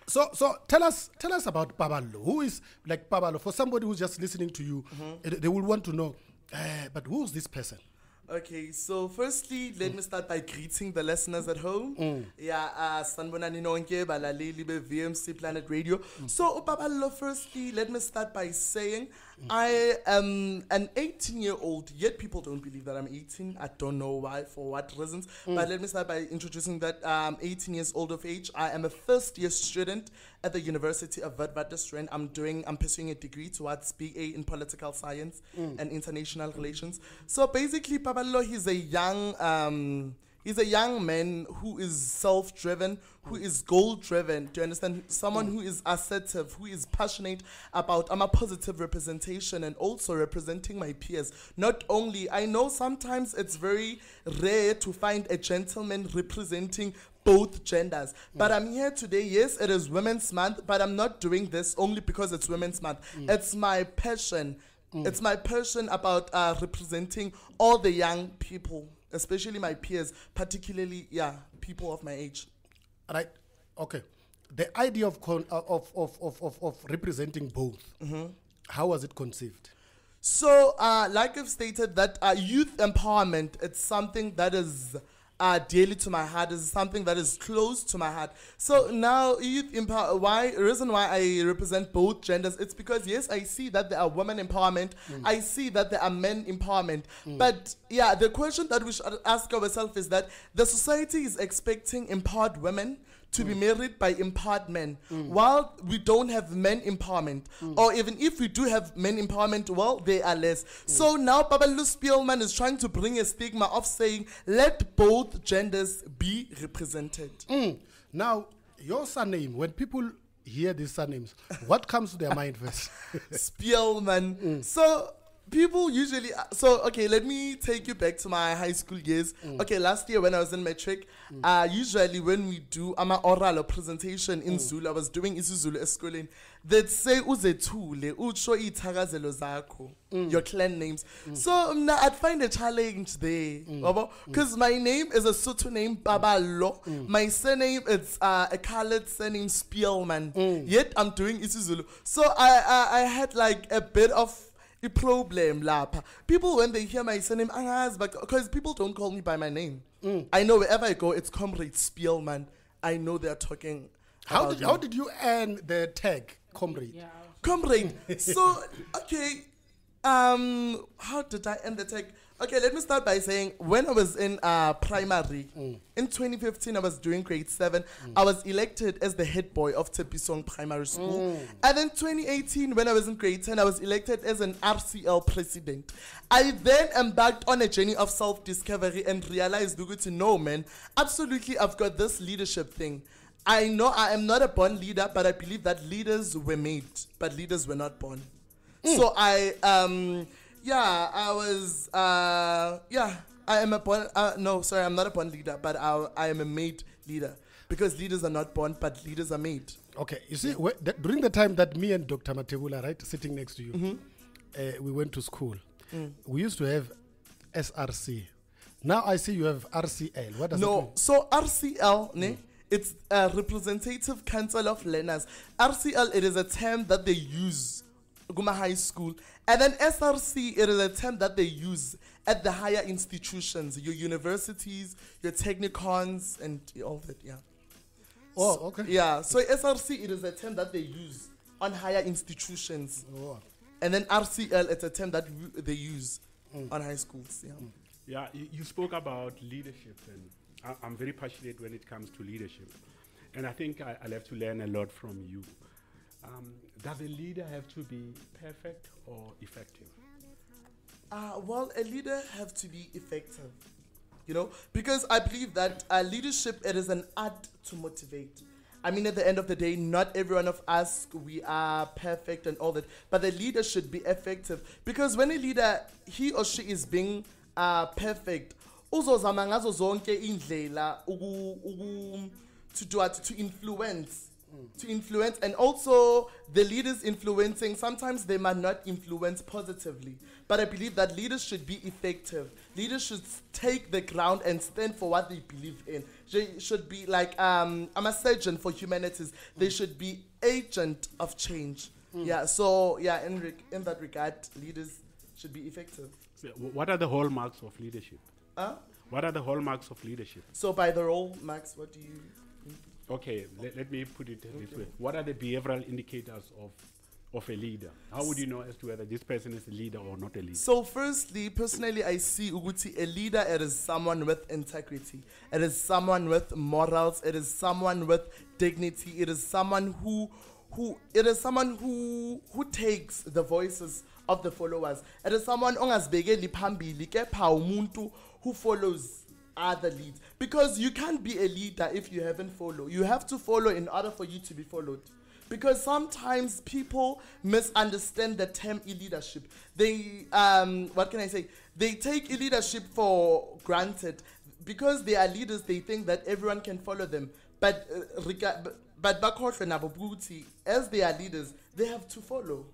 So tell us about Paballo. Who is like Paballo? For somebody who's just listening to you, they will want to know. But who's this person? Okay, so firstly, let me start by greeting the listeners at home. Yeah, sanibonani nonke balaleli be VMC Planet Radio. So, Paballo, firstly, let me start by saying I am an 18-year-old, yet people don't believe that I'm 18. I don't know why, for what reasons. But let me start by introducing that I'm 18 years old of age. I am a first-year student at the University of Witwatersrand. I'm pursuing a degree towards BA in political science and international relations. So basically, Paballo, he's a young man who is self-driven, who is goal-driven. Do you understand? Someone who is assertive, who is passionate about a positive representation and also representing my peers. Not only, I know sometimes it's very rare to find a gentleman representing both genders. But I'm here today. Yes, it is Women's Month, but I'm not doing this only because it's Women's Month. It's my passion. It's my passion about representing all the young people, especially my peers, particularly, people of my age. Right. Okay. The idea of representing both, how was it conceived? So, like I've stated, that youth empowerment, it's something that is dearly to my heart, is something that is close to my heart. So now, youth reason why I represent both genders, it's because yes, I see that there are women empowerment, I see that there are men empowerment. But yeah, the question that we should ask ourselves is that the society is expecting empowered women to be married by empowered men, while we don't have men empowerment, or even if we do have men empowerment, well, they are less. So now Paballo Speelman is trying to bring a stigma of saying, let both genders be represented. Now, your surname, when people hear these surnames, what comes to their mind first? Speelman. So people usually, okay, let me take you back to my high school years. Okay, last year when I was in matric, usually when we do ama oral presentation in Zulu, I was doing isiZulu eskoleni, they'd say uzethule utsho ithakazelo zakho, your clan names. So now I'd find a challenge there, because my name is a Sotho name, Paballo. My surname is a colored surname, Speelman. Yet I'm doing isiZulu. So I had like a bit of a problem lapha. People, when they hear my surname, because people don't call me by my name. I know wherever I go, it's Comrade Speelman. I know they're talking. How did you earn the tag Comrade? Yeah. Comrade. So okay, how did I earn the tag? Okay, let me start by saying when I was in primary, in 2015, I was doing grade 7. I was elected as the head boy of Tepisong Primary School. And then 2018, when I was in grade 10, I was elected as an RCL president. I then embarked on a journey of self-discovery and realized, no, man, absolutely, I've got this leadership thing. I know I am not a born leader, but I believe that leaders were made, but leaders were not born. So I am a born, I'm not a born leader, but I am a made leader. Because leaders are not born, but leaders are made. Okay, you see, during the time that me and Dr. Mathebula, right, sitting next to you, we went to school. We used to have SRC. Now I see you have RCL. What does it mean? So RCL, it's a Representative Council of Learners. RCL, it is a term that they use Guma High School. And then SRC, it is a term that they use at the higher institutions, your universities, your technicons, and all that, Oh, okay. Yeah, so SRC, it is a term that they use on higher institutions. Oh. And then RCL, it's a term that they use on high schools. Yeah, you spoke about leadership, and I'm very passionate when it comes to leadership. And I think I'll have to learn a lot from you. Does a leader have to be perfect or effective? Well, a leader have to be effective, because I believe that leadership, it is an art to motivate. I mean, at the end of the day, not every one of us, we are perfect and all that, but the leader should be effective. Because when a leader, he or she is being perfect, uzozama ngazo zonke indlela to influence To influence, and also the leaders influencing, sometimes they might not influence positively. But I believe that leaders should be effective. Leaders should take the ground and stand for what they believe in. They should be like, I'm a surgeon for humanities. They should be agent of change. Yeah, so yeah, in that regard, leaders should be effective. So what are the hallmarks of leadership? What are the hallmarks of leadership? So by the hallmarks, what do you... Okay, let me put it this way. What are the behavioral indicators of a leader? How would you know as to whether this person is a leader or not a leader? So firstly, personally, I see Uguti, a leader, it is someone with integrity. It is someone with morals. It is someone with dignity. It is someone who takes the voices of the followers. It is someone ongazibekeli phambili kepha umuntu who follows other leads. Because you can't be a leader if you haven't followed. You have to follow in order for you to be followed. Because sometimes people misunderstand the term e-leadership. They, what can I say? They take e-leadership for granted. Because they are leaders, they think that everyone can follow them. But as they are leaders, they have to follow.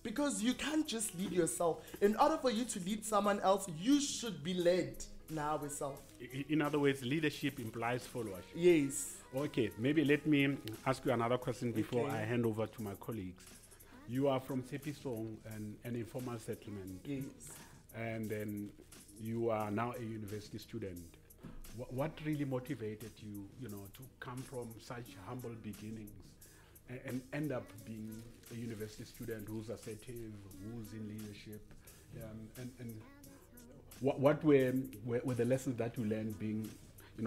Because you can't just lead yourself. In order for you to lead someone else, you should be led now yourself. In other words, leadership implies followership. Yes. Okay, maybe let me ask you another question before I hand over to my colleagues. You are from Sepisong, an informal settlement. Yes. And then you are now a university student. What really motivated you, to come from such humble beginnings and end up being a university student who's assertive, who's in leadership, and what were the lessons that you learned being,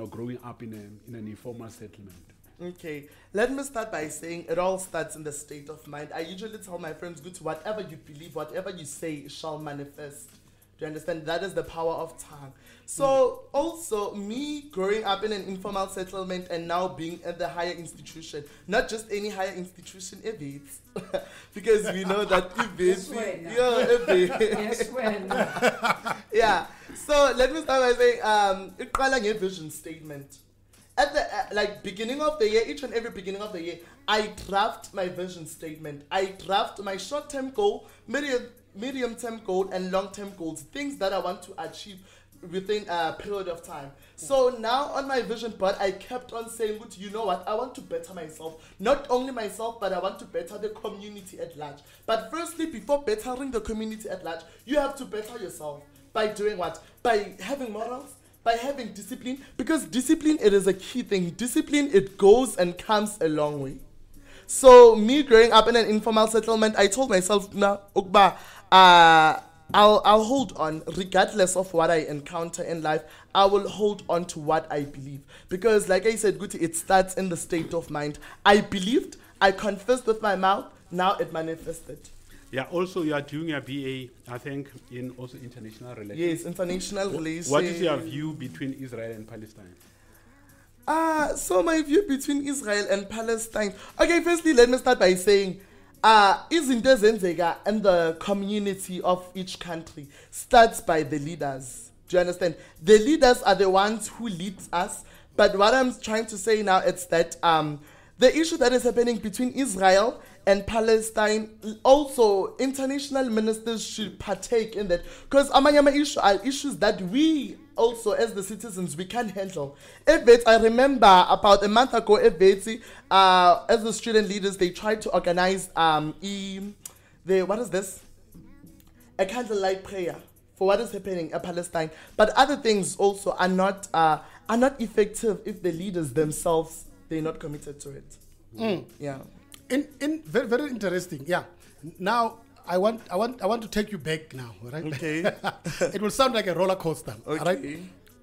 growing up in an informal settlement? Okay, let me start by saying it all starts in the state of mind. I usually tell my friends, good, whatever you believe, whatever you say shall manifest. Do you understand? That is the power of tongue. So also me growing up in an informal settlement and now being at the higher institution, not just any higher institution, EVITS, because we know that EVITS, yeah. So let me start by saying, a vision statement. At the beginning of the year, each and every beginning of the year, I draft my vision statement. I draft my short-term goal, medium-term goal, and long-term goals, things that I want to achieve within a period of time. So now on my vision board, I kept on saying, you know what, I want to better myself. Not only myself, but I want to better the community at large. But firstly, before bettering the community at large, you have to better yourself. By doing what? By having morals, by having discipline. Because discipline, it is a key thing. Discipline, it goes and comes a long way. So me growing up in an informal settlement, I told myself, nah, Ukba, I'll hold on regardless of what I encounter in life. I will hold on to what I believe. Because like I said, Guti, it starts in the state of mind. I believed, I confessed with my mouth, now it manifested. Yeah, also you are doing a BA, I think, in also international relations. Yes, international relations. What is your view between Israel and Palestine? So my view between Israel and Palestine. Okay, firstly, let me start by saying, izinto ezenzeka in the community of each country starts by the leaders. Do you understand? The leaders are the ones who lead us. But what I'm trying to say now is that the issue that is happening between Israel and Palestine, also international ministers should partake in that. Because amanyama issue are issues that we also, as the citizens, we can't handle. I remember about a month ago, as the student leaders, they tried to organize what is this? A candlelight prayer for what is happening in Palestine. But other things also are not effective if the leaders themselves, they're not committed to it. Yeah. Very, very interesting. Yeah. Now I want to take you back now, right? Okay. It will sound like a roller coaster. Okay.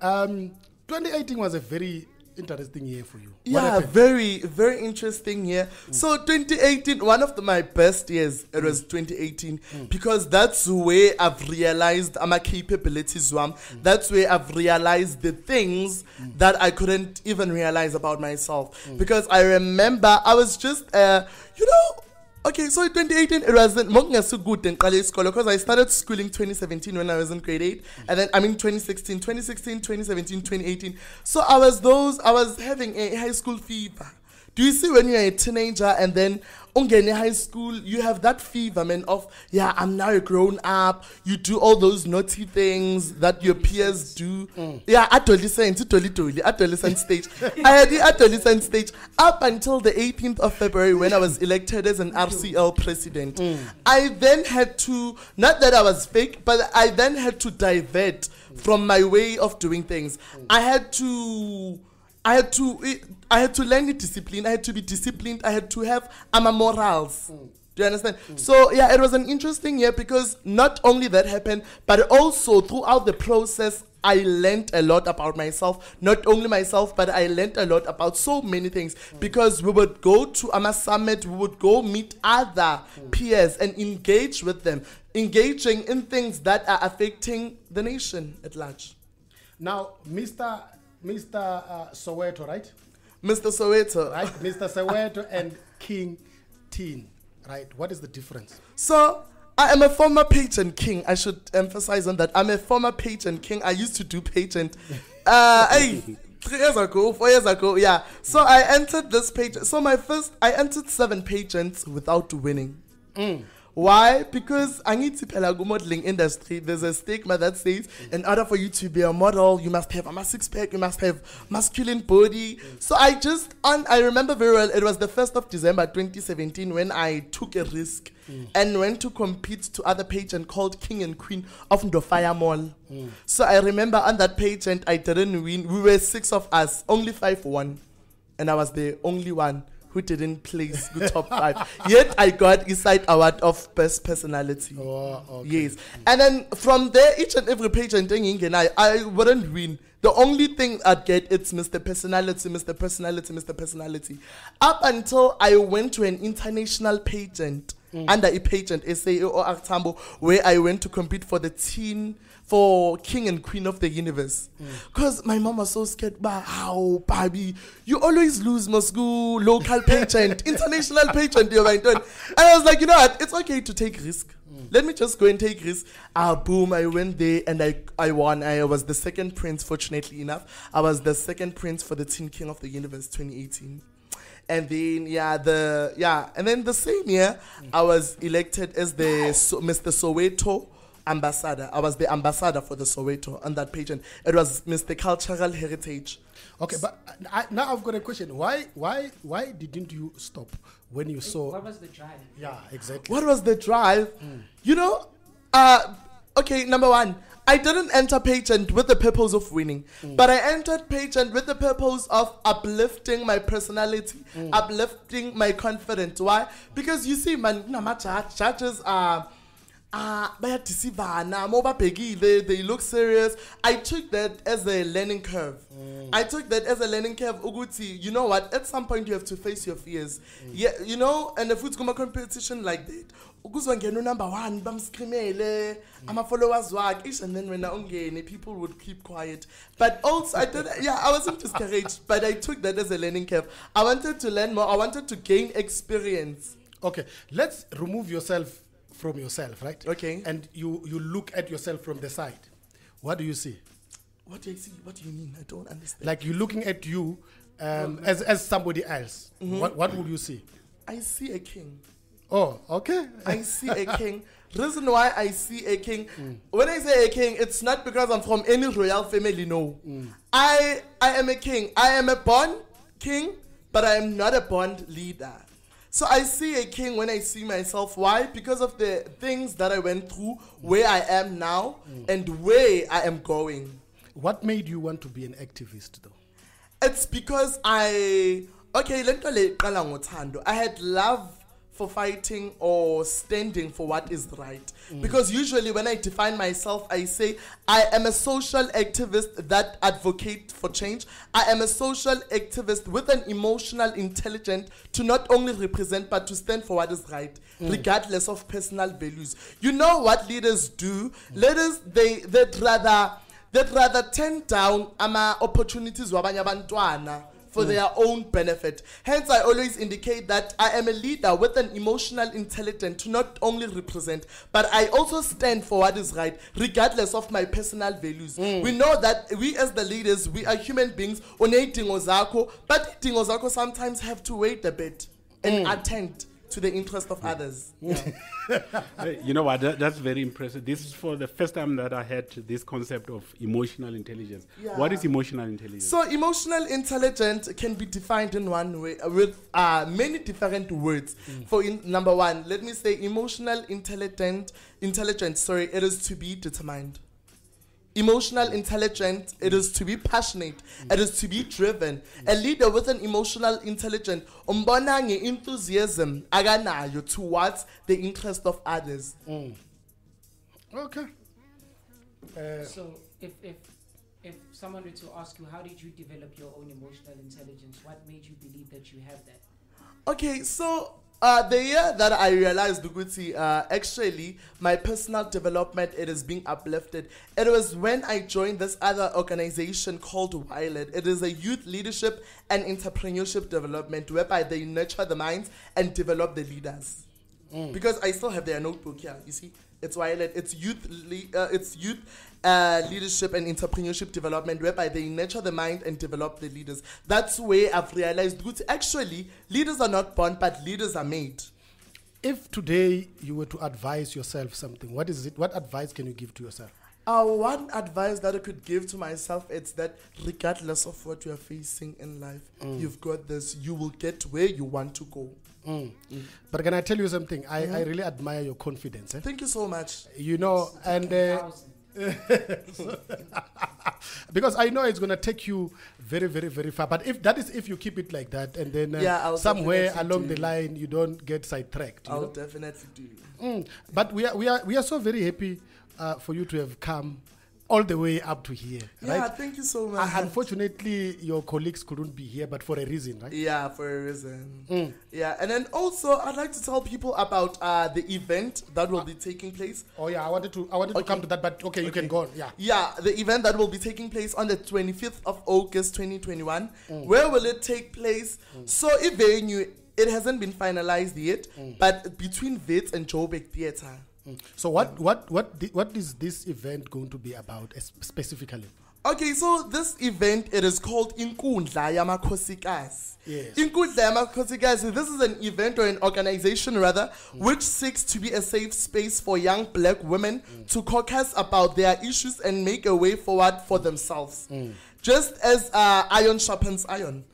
Right? 2018 was a very interesting year for you. Yeah, very, very interesting year. So 2018, one of my best years, it was 2018, because that's where I've realized my capabilities. That's where I've realized the things that I couldn't even realize about myself. Because I remember I was just, okay, so in 2018, it wasn't so good in because I started schooling 2017 when I was in grade 8. And then, 2016, 2017, 2018. So I was having a high school fever. Do you see when you're a teenager and then ungene high school, you have that fever, man, of, yeah, I'm now a grown up. You do all those naughty things that your peers do. Yeah, adolescent stage. I had the adolescent stage up until the 18th of February when I was elected as an RCL president. I then had to, not that I was fake, but I then had to divert from my way of doing things. I had to learn the discipline. I had to be disciplined. I had to have morals. Do you understand? So yeah, it was an interesting year because not only that happened, but also throughout the process, I learned a lot about myself. Not only myself, but I learned a lot about so many things because we would go to a summit, we would go meet other peers and engage with them, engaging in things that are affecting the nation at large. Now, Mr. Soweto, right? Mr. Soweto. Right, Mr. Soweto and King Teen, right? What is the difference? So, I am a former pageant king. I should emphasize on that. I'm a former pageant king. I used to do pageant. 3 years ago, 4 years ago, yeah. So, I entered this pageant. So, I entered 7 pageants without winning. Why? Because I need to tell modeling industry. There's a stigma that says, in order for you to be a model, you must have a six-pack, you must have masculine body. So I remember very well, it was the 1st of December 2017 when I took a risk and went to compete to other pageant called King and Queen of Ndofaya Mall. So I remember on that pageant, I didn't win. We were 6 of us, only 5 won. And I was the only one who didn't place the top 5. Yet I got Eastside Award of Best Personality. Oh, okay. Yes. And then from there, each and every pageant thing, I wouldn't win. The only thing I'd get, it's Mr. Personality, Mr. Personality, Mr. Personality. Up until I went to an international pageant, under a pageant, SAO Artambo, where I went to compete for the for King and Queen of the Universe. Because my mom was so scared, how, baby, you always lose, must go local pageant, international pageant, you're right. And I was like, you know what, it's okay to take risk. Let me just go and take risk. Boom, I went there and I won. I was the second prince, fortunately enough. I was the second prince for the Teen King of the Universe 2018. And then, and then the same year, I was elected as the Mr. Soweto ambassador. I was the ambassador for the Soweto on that pageant. It was Mr. Cultural Heritage. Okay, but now I've got a question. Why didn't you stop when you saw? What was the drive? Yeah, exactly. What was the drive? You know, okay, number one, I didn't enter pageant with the purpose of winning, but I entered pageant with the purpose of uplifting my personality, uplifting my confidence. Why? Because you see, man, judges are they look serious. I took that as a learning curve. Uguti, you know what? At some point you have to face your fears. Yeah, you know, and if it's a competition like that, number 1, I'm a followers work, and then when I people would keep quiet. But also I wasn't discouraged, but I took that as a learning curve. I wanted to learn more, I wanted to gain experience. Okay, let's remove yourself from yourself, right? Okay. And you look at yourself from the side. What do you see? What do I see? What do you mean? I don't understand. Like you're looking at you as somebody else. What would you see? I see a king. Oh, okay. I see a king. Reason why I see a king, when I say a king, it's not because I'm from any royal family, no. I am a king. I am a born king, but I am not a born leader. So I see a king when I see myself. Why? Because of the things that I went through, where I am now, and where I am going. What made you want to be an activist, though? It's because I had love for fighting or standing for what is right. Because usually when I define myself, I say I am a social activist that advocates for change. I am a social activist with an emotional intelligence to not only represent but to stand for what is right, regardless of personal values. You know what leaders do? Leaders, they'd rather turn down opportunities wabanye abantwana for their own benefit. Hence, I always indicate that I am a leader with an emotional intelligence to not only represent, but I also stand for what is right, regardless of my personal values. We know that we as the leaders, we are human beings, but idingo zako sometimes have to wait a bit and attend to the interest of others. You know what? That's very impressive. This is for the first time that I had this concept of emotional intelligence. What is emotional intelligence? So, emotional intelligence can be defined in one way with many different words. For number one, let me say emotional intelligence. It is to be determined. Emotional intelligence, it is to be passionate, it is to be driven. A leader with an emotional intelligence, umbona enthusiasm aganayo towards the interest of others. Okay. So if someone were to ask you, how did you develop your own emotional intelligence? What made you believe that you have that? Okay, so the year that I realized, Duguti, actually, my personal development, it is being uplifted. It was when I joined this other organization called Violet. It is a youth leadership and entrepreneurship development whereby they nurture the minds and develop the leaders. Because I still have their notebook here, you see. It's Violet. It's youth leadership and entrepreneurship development, whereby they nurture the mind and develop the leaders. That's where I've realized, good, actually, leaders are not born, but leaders are made. If today you were to advise yourself something, what is it? What advice can you give to yourself? One advice that I could give to myself is that regardless of what you are facing in life, you've got this. You will get where you want to go. But can I tell you something? I really admire your confidence. Thank you so much. You know, and because I know it's going to take you very, very, very far. But if you keep it like that, and then somewhere along the line you don't get sidetracked. I'll definitely do. But we are so very happy for you to have come all the way up to here. Yeah, right? Thank you so much. Unfortunately, your colleagues couldn't be here, but for a reason, right? Yeah, for a reason. Yeah, and then also I'd like to tell people about the event that will be taking place. Oh yeah, I wanted to come to that, but okay, you can go on. Yeah, the event that will be taking place on the 25th of August 2021. Where will it take place? So if venue, it hasn't been finalized yet, but between Wits and Joburg Theatre. So what is this event going to be about specifically? Okay, so this event, it is called Inkundla Yamakhosikazi. Yes. Inkundla Yamakhosikazi, this is an event or an organization rather, which seeks to be a safe space for young black women to caucus about their issues and make a way forward for themselves. Just as iron sharpens iron.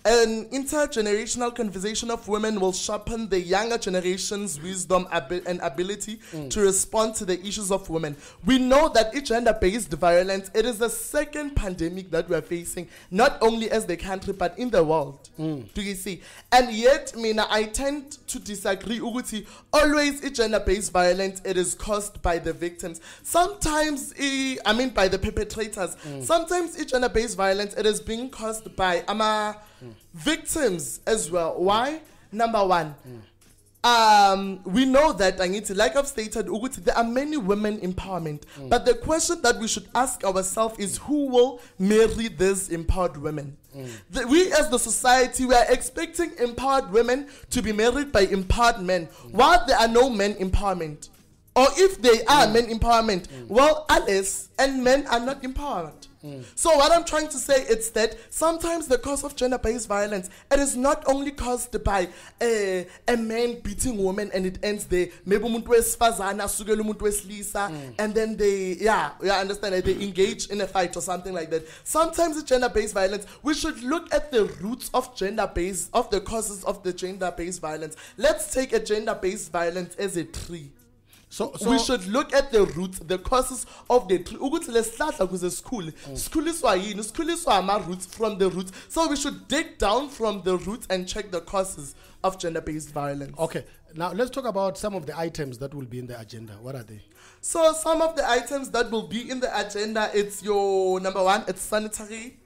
An intergenerational conversation of women will sharpen the younger generation's wisdom and ability to respond to the issues of women. We know that gender-based violence, it is the second pandemic that we are facing, not only as the country, but in the world. Do you see? And yet, I tend to disagree. Always gender-based violence, it is caused by the victims. Sometimes, by the perpetrators. Sometimes gender-based violence, it is being caused by victims as well. Why? Number one, we know that, like I've stated, there are many women empowerment. But the question that we should ask ourselves is, who will marry these empowered women? We as the society, we are expecting empowered women to be married by empowered men, while there are no men empowerment. Or if they are men empowerment, well, Alice and men are not empowered. So what I'm trying to say is that sometimes the cause of gender-based violence, it is not only caused by a man beating a woman and it ends there. Maybe and then they understand that they engage in a fight or something like that. Sometimes it's gender-based violence. We should look at the roots of the causes of the gender-based violence. Let's take a gender-based violence as a tree. So we should look at the roots, the causes of the tree. School is roots from the roots. So we should dig down from the roots and check the causes of gender-based violence. Okay, now let's talk about some of the items that will be in the agenda. What are they? So some of the items that will be in the agenda, it's your number one, it's sanitary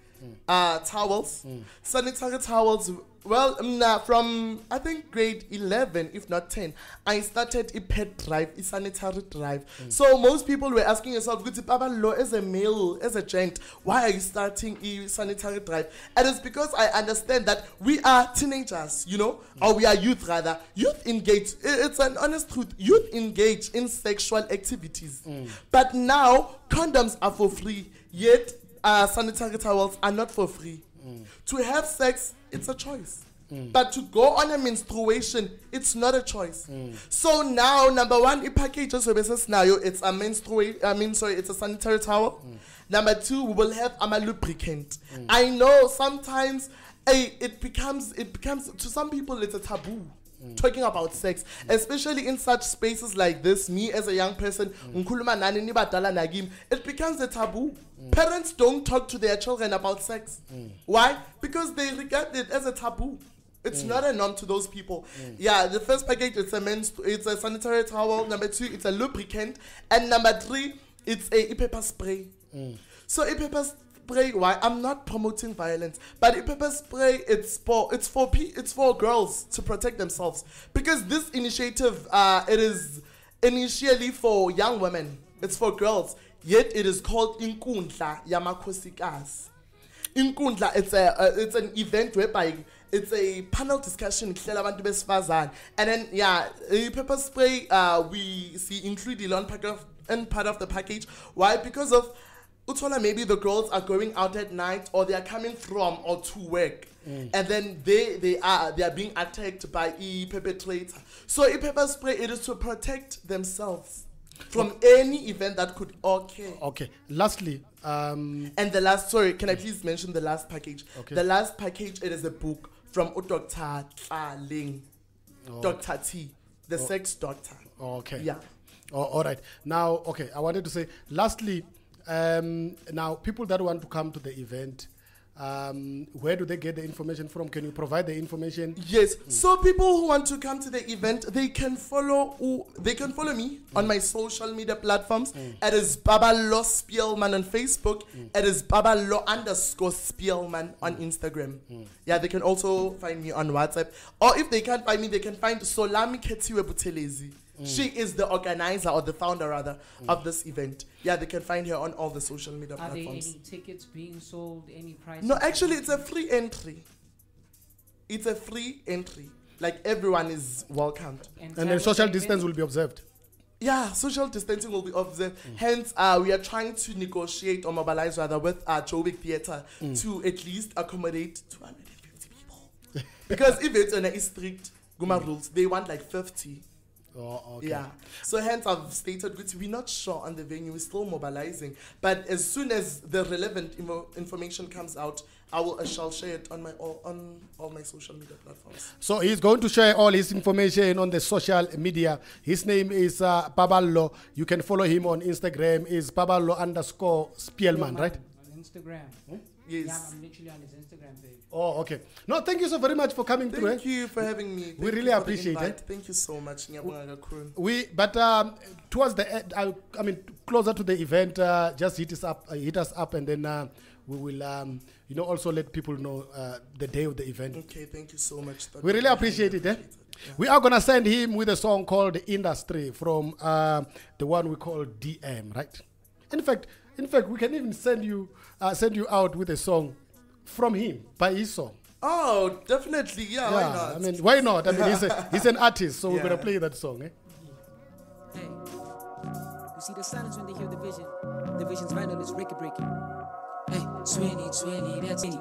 towels, sanitary towels. Well, from I think grade 11, if not 10, I started a pet drive, a sanitary drive. So most people were asking themselves, Paballo, as a male, as a gent, why are you starting a sanitary drive? And it's because I understand that we are teenagers, you know, or we are youth rather. Youth engage, it's an honest truth, youth engage in sexual activities. But now, condoms are for free, yet sanitary towels are not for free. To have sex, it's a choice. But to go on a menstruation, it's not a choice. So now, number one, package it's a it's a sanitary towel. Number two, we will have a lubricant. I know sometimes it becomes to some people it's a taboo. Talking about sex, especially in such spaces like this, me as a young person, it becomes a taboo. Parents don't talk to their children about sex. Why? Because they regard it as a taboo. It's not a norm to those people. Yeah, the first package, it's a sanitary towel. Number two, it's a lubricant. And number three, it's a pepper spray. So a pepper spray, why? I'm not promoting violence, but a pepper spray, it's for girls to protect themselves. Because this initiative, it is initially for young women. It's for girls. Yet it is called Inkundla Yamakhosikazi. Inkundla, it's an event whereby it's a panel discussion. And then a pepper spray we see included on part of the package. Why? Because of maybe the girls are going out at night, or they are coming from or to work, and then they are being attacked by a perpetrator. So a pepper spray, it is to protect themselves from any event that could occur. Okay. Lastly, and the last, sorry, can I please mention the last package? Okay. The last package, it is a book from Dr. Ling, Dr. T, the sex doctor. Okay. Yeah. All right. Now, okay, I wanted to say, lastly, now people that want to come to the event, where do they get the information from? Can you provide the information? Yes. So people who want to come to the event, they can follow me on my social media platforms. It is Paballo Speelman on Facebook. It is Paballo_Speelman on Instagram. Yeah, they can also find me on WhatsApp. Or if they can't find me, they can find Solami Ketiwe Butelezi. She is the organizer, or the founder rather, of this event. Yeah, they can find her on all the social media platforms. Are there any tickets being sold? Any prices? No, actually, it's a free entry. It's a free entry. Like, everyone is welcomed. And then social distance will be observed. Yeah, social distancing will be observed. Hence, we are trying to negotiate or mobilize rather with Joburg Theatre to at least accommodate 250 people. Because if it's on a strict Guma rules, they want like 50. Oh, okay. Yeah. So hence I've stated we're not sure on the venue. We're still mobilizing. But as soon as the relevant information comes out, I shall share it on all my social media platforms. So he's going to share all his information on the social media. His name is Paballo. You can follow him on Instagram. Is Paballo_Speelman, right? On Instagram. Yes. Yeah, I'm literally on his Instagram page. Oh, okay. No, thank you so very much for coming through. Thank you for having me. We really appreciate it. Thank you so much. But towards the end, I mean, closer to the event, just hit us up, and then we will, also let people know the day of the event. Okay, thank you so much. We really appreciate it. Yeah. We are gonna send him with a song called "The Industry" from the one we call DM, right? In fact, we can even send you out with a song from him, by his song. Oh, definitely, yeah. Why not? I mean, why not? I mean, he's an artist, so we're gonna play that song. Eh? Hey, you see the silence when they hear the vision. The vision's vinyl is record breaking. Hey, 2020, that's it.